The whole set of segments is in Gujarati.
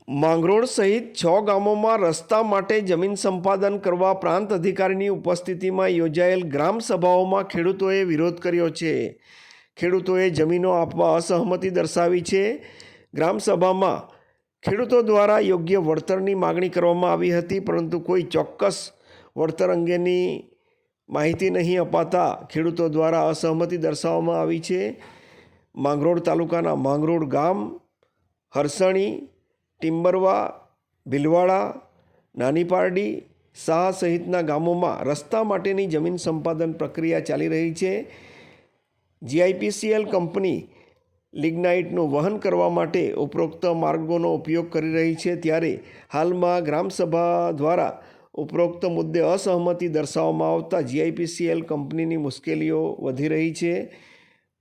માંગરોળ સહિત 6 ગામોમાં રસ્તા માટે જમીન સંપાદન કરવા પ્રાંત અધિકારીની ઉપસ્થિતિમાં યોજાયેલ ગ્રામ સભાઓમાં ખેડૂતોએ વિરોધ કર્યો છે. ખેડૂતોએ જમીનો આપવા અસહમતિ દર્શાવી છે. ગ્રામસભામાં ખેડૂતો દ્વારા યોગ્ય વળતરની માગણી કરવામાં આવી હતી, પરંતુ કોઈ ચોક્કસ વળતર અંગેની માહિતી નહીં અપાતા ખેડૂતો દ્વારા અસહમતિ દર્શાવવામાં આવી છે. માંગરોળ તાલુકાના માંગરોળ ગામ, હરસણી, ટિમ્બરવા, ભીલવાડા, નાની પારડી, શાહ સહિતના ગામોમાં રસ્તા માટેની જમીન સંપાદન પ્રક્રિયા ચાલી રહી છે. GIPCL કંપની લિગ્નાઇટનું વહન કરવા માટે ઉપરોક્ત માર્ગોનો ઉપયોગ કરી રહી છે. ત્યારે હાલમાં ગ્રામસભા દ્વારા ઉપરોક્ત મુદ્દે અસહમતિ દર્શાવવામાં આવતા GIPCL કંપનીની મુશ્કેલીઓ વધી રહી છે.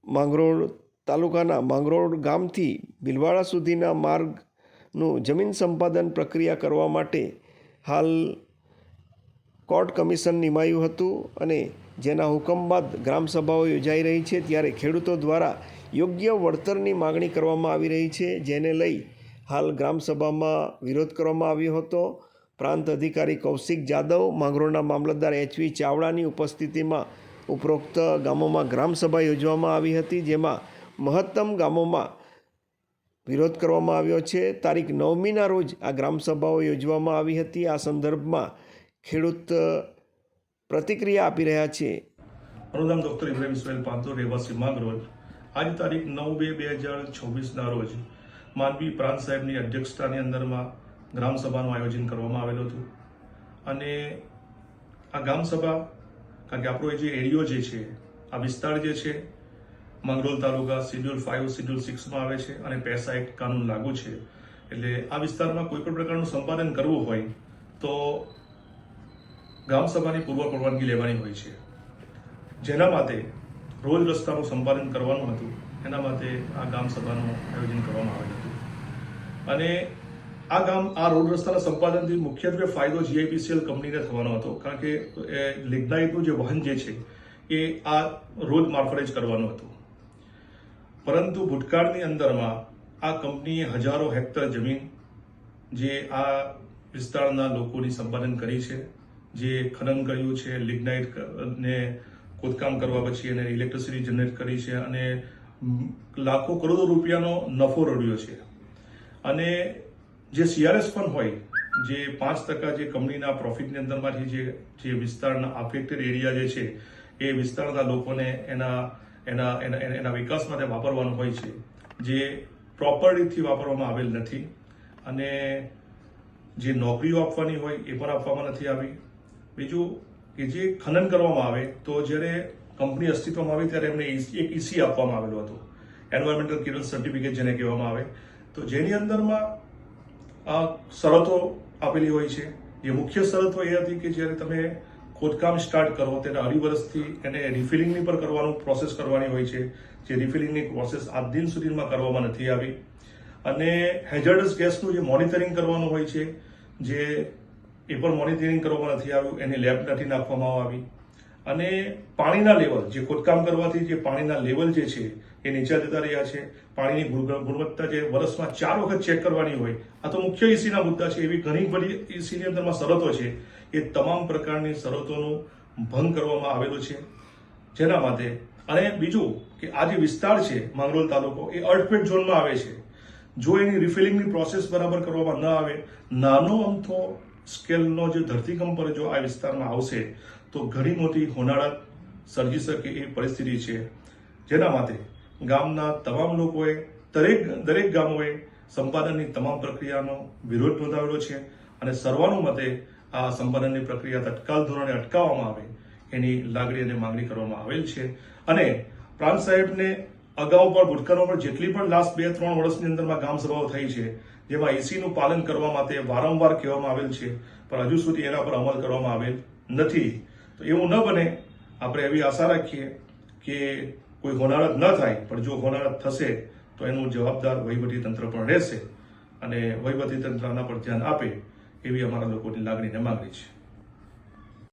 માંગરોળ તાલુકાના માંગરોળ ગામથી ભીલવાડા સુધીના માર્ગનું જમીન સંપાદન પ્રક્રિયા કરવા માટે હાલ કોર્ટ કમિશન નિમાયું હતું અને જેના હુકમ બાદ ગ્રામસભાઓ યોજાઈ રહી છે. ત્યારે ખેડૂતો દ્વારા યોગ્ય વળતરની માગણી કરવામાં આવી રહી છે, જેને લઈ હાલ ગ્રામસભામાં વિરોધ કરવામાં આવ્યો હતો. પ્રાંત અધિકારી કૌશિક જાદવ, માંગરોળના મામલતદાર HV ચાવડાની ઉપસ્થિતિમાં ઉપરોક્ત ગામોમાં ગ્રામસભા યોજવામાં આવી હતી, જેમાં મહત્તમ ગામોમાં વિરોધ કરવામાં આવ્યો છે. તારીખ 9મીના રોજ આ ગ્રામસભાઓ યોજવામાં આવી હતી. આ સંદર્ભમાં ખેડૂત પ્રતિક્રિયા આપી રહ્યા છે. મારું નામ ડૉક્ટર ઇબ્રાહિમ ઇસ્માઇલ પાંતો, રહેવાસી માંગરોળ. આજ તારીખ 9/2/2024ના રોજ માંડવી પ્રાંત સાહેબની અધ્યક્ષતાની અંદરમાં ગ્રામસભાનું આયોજન કરવામાં આવેલું હતું. અને આ ગ્રામસભા, કારણ કે આપણો જે એરિયો જે છે, આ વિસ્તાર જે છે, માંગરોળ તાલુકા શિડ્યુલ 5, શિડ્યુલ 6માં આવે છે અને પેસા એક્ટ કાનૂન લાગુ છે. એટલે આ વિસ્તારમાં કોઈ પણ પ્રકારનું સંપાદન કરવું હોય તો ગ્રામસભાની પૂર્વ પરવાનગી લેવાની હોય છે. જેના માટે રોજ રસ્તાનું સંપાદન કરવાનું હતું, એના માટે આ ગ્રામસભાનું આયોજન કરવામાં આવેલું હતું. અને આ રોડ રસ્તાના સંપાદનથી મુખ્યત્વે ફાયદો GIPCL કંપનીને થવાનો હતો, કારણ કે લિગ્નાઇટનું જે વહન જે છે એ આ રોડ મારફતે જ કરવાનું હતું. પરંતુ ભૂતકાળની અંદરમાં આ કંપનીએ હજારો હેક્ટર જમીન જે આ વિસ્તારના લોકોની સંપાદન કરી છે, જે ખનન કર્યું છે, લિગ્નાઇટને ખોદકામ કરવા પછી એને ઇલેક્ટ્રિસિટી જનરેટ કરી છે અને લાખો કરોડો રૂપિયાનો નફો રળ્યો છે. અને જે CRS ફંડ હોય, જે 5% જે કંપનીના પ્રોફિટની અંદરમાંથી જે વિસ્તારના અફેક્ટેડ એરિયા જે છે એ વિસ્તારના લોકોને એના વિકાસ માટે વાપરવાનું હોય છે, જે પ્રોપર રીતથી વાપરવામાં આવેલ નથી. અને જે નોકરીઓ આપવાની હોય એ પણ આપવામાં નથી આવી. બીજું કે જે ખનન કરવામાં આવે તો જ્યારે કંપની અસ્તિત્વમાં આવી ત્યારે એમને એક EC આપવામાં આવેલું હતું, એન્વાયરમેન્ટલ ક્લિયરન્સ સર્ટિફિકેટ જેને કહેવામાં આવે, તો જેની અંદરમાં આ શરતો આપેલી હોય છે. જે મુખ્ય શરતો એ હતી કે જ્યારે તમે ખોદકામ સ્ટાર્ટ કરો તેને 2.5 વર્ષથી એને રિફિલિંગની પર કરવાનું પ્રોસેસ કરવાની હોય છે, જે રિફિલિંગની પ્રોસેસ આજ દિન સુધીમાં કરવામાં નથી આવી. અને હેઝર્ડસ ગેસનું જે મોનિટરિંગ કરવાનું હોય છે, જે એ પણ મોનિટરિંગ કરવામાં નથી આવ્યું, એની લેબ નથી નાખવામાં આવી. અને પાણીના લેવલ, જે ખોદકામ કરવાથી જે પાણીના લેવલ જે છે એ નીચા જતા રહ્યા છે. પાણીની ગુણવત્તા જે વર્ષમાં 4 વખત ચેક કરવાની હોય, આ તો મુખ્ય ECના મુદ્દા છે. એવી ઘણી બધી ECની અંદરમાં શરતો છે, એ તમામ પ્રકારની શરતોનું ભંગ કરવામાં આવેલું છે. જેના માટે, અને બીજું કે આ જે વિસ્તાર છે માંગરોળ તાલુકો, એ અર્થક્વેક ઝોનમાં આવે છે. જો એની રિફિલિંગની પ્રોસેસ બરાબર કરવામાં ન આવે, નાનો અમથો સ્કેલનો જે ધરતીકંપ પર જો આ વિસ્તારમાં આવશે તો ઘણી મોટી હોનારત સર્જી શકે એ પરિસ્થિતિ છે. જેના માટે ગામના તમામ લોકોએ, દરેક ગામોએ સંપાદનની તમામ પ્રક્રિયાનો વિરોધ નોંધાવેલો છે અને સર્વાનુમતે આ સંપાદનની પ્રક્રિયા તત્કાલ ધોરણે અટકાવવામાં આવે એની લાગણી અને માંગણી કરવામાં આવેલ છે. અને પ્રાંત સાહેબને અગાઉ પણ ભૂતકાળમાં પણ જેટલી પણ લાસ્ટ 2-3 વર્ષની અંદરમાં ગ્રામસભાઓ થઈ છે, જેમાં ECનું પાલન કરવા માટે વારંવાર કહેવામાં આવેલ છે, પણ હજુ સુધી એના પર અમલ કરવામાં આવેલ નથી. તો એવું ન બને, આપણે એવી આશા રાખીએ કે કોઈ હોનારત ન થાય, પણ જો હોનારત થશે તો એનું જવાબદાર વહીવટીતંત્ર પણ રહેશે અને વહીવટીતંત્ર આના પર ધ્યાન આપે એવી અમારા લોકોની લાગણીને માંગણી છે.